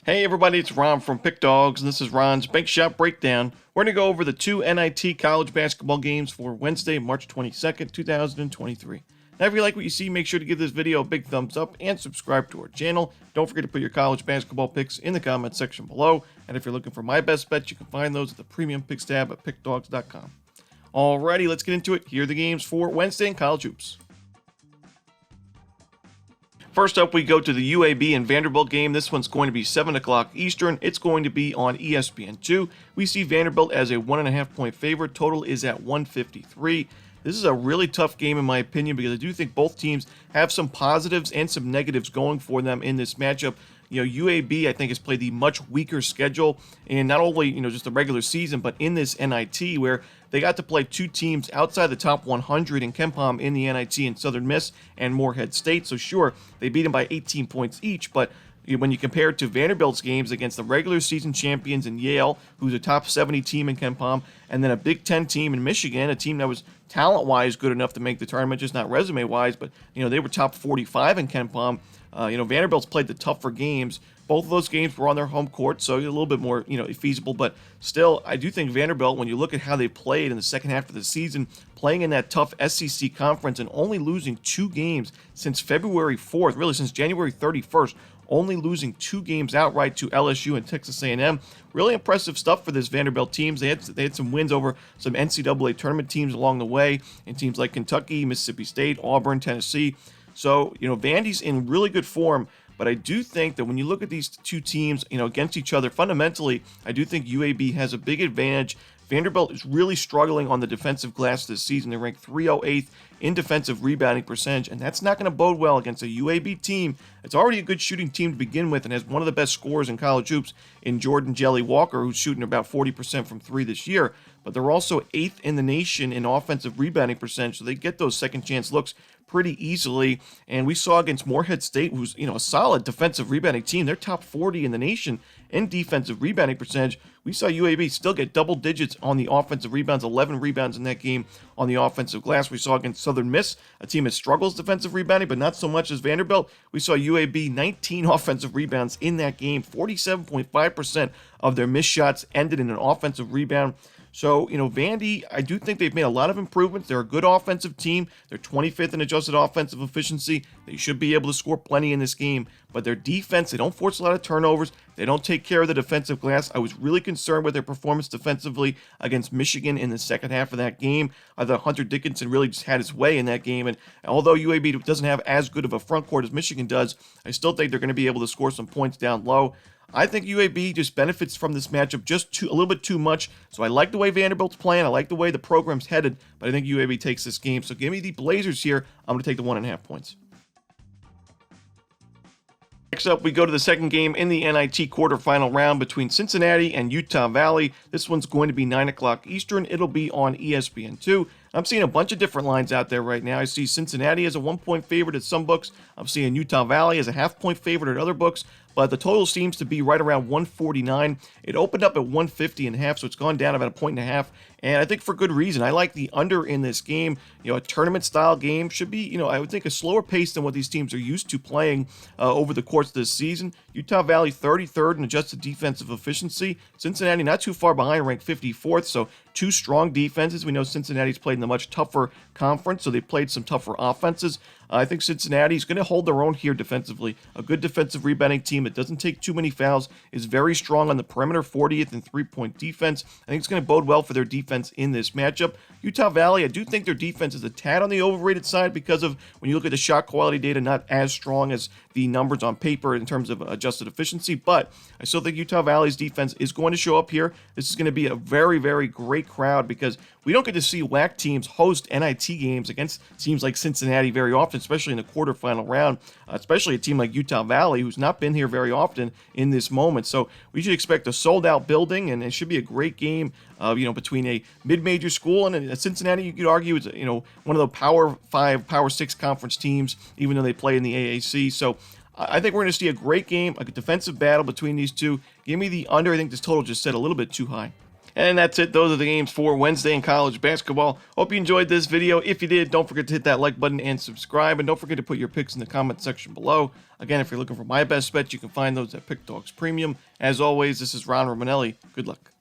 Hey everybody, it's Ron from Pick Dawgz, and this is Ron's Bank Shot Breakdown. We're going to go over the two NIT college basketball games for Wednesday, March 22nd, 2023. Now, if you like what you see, make sure to give this video a big thumbs up and subscribe to our channel. Don't forget to put your college basketball picks in the comment section below. And if you're looking for my best bets, you can find those at the Premium Picks tab at pickdawgz.com. Alrighty, let's get into it. Here are the games for Wednesday in college hoops. First up, we go to the UAB and Vanderbilt game. This one's going to be 7 o'clock Eastern. It's going to be on ESPN2. We see Vanderbilt as a 1.5 point favorite. Total is at 153. This is a really tough game in my opinion because I do think both teams have some positives and some negatives going for them in this matchup. You know, UAB, I think, has played the much weaker schedule, and not only, just the regular season, but in this NIT where they got to play two teams outside the top 100 in KenPom in the NIT in Southern Miss and Morehead State. So sure, they beat them by 18 points each, but when you compare it to Vanderbilt's games against the regular season champions in Yale, who's a top 70 team in KenPom, and then a Big Ten team in Michigan, a team that was talent-wise good enough to make the tournament, just not resume-wise, but they were top 45 in KenPom. Vanderbilt's played the tougher games. Both of those games were on their home court, so a little bit more, feasible. But still, I do think Vanderbilt, when you look at how they played in the second half of the season, playing in that tough SEC conference and only losing 2 games since February 4th, really since January 31st, only losing 2 games outright to LSU and Texas A&M. Really impressive stuff for this Vanderbilt teams. They had some wins over some NCAA tournament teams along the way, and teams like Kentucky, Mississippi State, Auburn, Tennessee. So, Vandy's in really good form, but I do think that when you look at these two teams, against each other, fundamentally, I do think UAB has a big advantage. Vanderbilt is really struggling on the defensive glass this season. They rank 308th in defensive rebounding percentage, and that's not going to bode well against a UAB team. It's already a good shooting team to begin with and has one of the best scorers in college hoops in Jordan Jelly Walker, who's shooting about 40% from 3 this year. But they're also 8th in the nation in offensive rebounding percentage, so they get those second chance looks pretty easily. And we saw against Morehead State, who's a solid defensive rebounding team. They're top 40 in the nation in defensive rebounding percentage. We saw UAB still get double digits on the offensive rebounds, 11 rebounds in that game on the offensive glass. We saw against Southern Miss, a team that struggles defensive rebounding, but not so much as Vanderbilt. We saw UAB 19 offensive rebounds in that game. 47.5% of their missed shots ended in an offensive rebound. So, Vandy, I do think they've made a lot of improvements. They're a good offensive team. They're 25th in adjusted offensive efficiency. They should be able to score plenty in this game. But their defense, they don't force a lot of turnovers. They don't take care of the defensive glass. I was really concerned with their performance defensively against Michigan in the second half of that game. I thought Hunter Dickinson really just had his way in that game. And although UAB doesn't have as good of a front court as Michigan does, I still think they're going to be able to score some points down low. I think UAB just benefits from this matchup a little bit too much. So I like the way Vanderbilt's playing. I like the way the program's headed. But I think UAB takes this game. So give me the Blazers here. I'm going to take the 1.5 points. Next up, we go to the second game in the NIT quarterfinal round between Cincinnati and Utah Valley. This one's going to be 9 o'clock Eastern. It'll be on ESPN2. I'm seeing a bunch of different lines out there right now. I see Cincinnati as a 1-point favorite at some books. I'm seeing Utah Valley as a half-point favorite at other books. But the total seems to be right around 149. It opened up at 150.5, so it's gone down about 1.5. And I think for good reason. I like the under in this game. A tournament-style game should be, I would think a slower pace than what these teams are used to playing over the course of this season. Utah Valley 33rd in adjusted defensive efficiency. Cincinnati not too far behind, ranked 54th, so 2 strong defenses. We know Cincinnati's played in a much tougher conference, so they played some tougher offenses. I think Cincinnati's going to hold their own here defensively. A good defensive rebounding team that doesn't take too many fouls, is very strong on the perimeter, 40th in three-point defense. I think it's going to bode well for their defense in this matchup. Utah Valley, I do think their defense is a tad on the overrated side because of, when you look at the shot quality data, not as strong as the numbers on paper in terms of adjusted efficiency, but I still think Utah Valley's defense is going to show up here. This is going to be a very, very great crowd because we don't get to see WAC teams host NIT games against teams like Cincinnati very often, especially in the quarterfinal round, especially a team like Utah Valley, who's not been here very often in this moment. So we should expect a sold-out building, and it should be a great game, between a mid-major school and Cincinnati. You could argue it's, one of the Power 5, Power 6 conference teams, even though they play in the AAC. So I think we're going to see a great game, a defensive battle between these two. Give me the under. I think this total just set a little bit too high. And that's it. Those are the games for Wednesday in college basketball. Hope you enjoyed this video. If you did, don't forget to hit that like button and subscribe. And don't forget to put your picks in the comment section below. Again, if you're looking for my best bets, you can find those at Pickdawgz Premium. As always, this is Ron Romanelli. Good luck.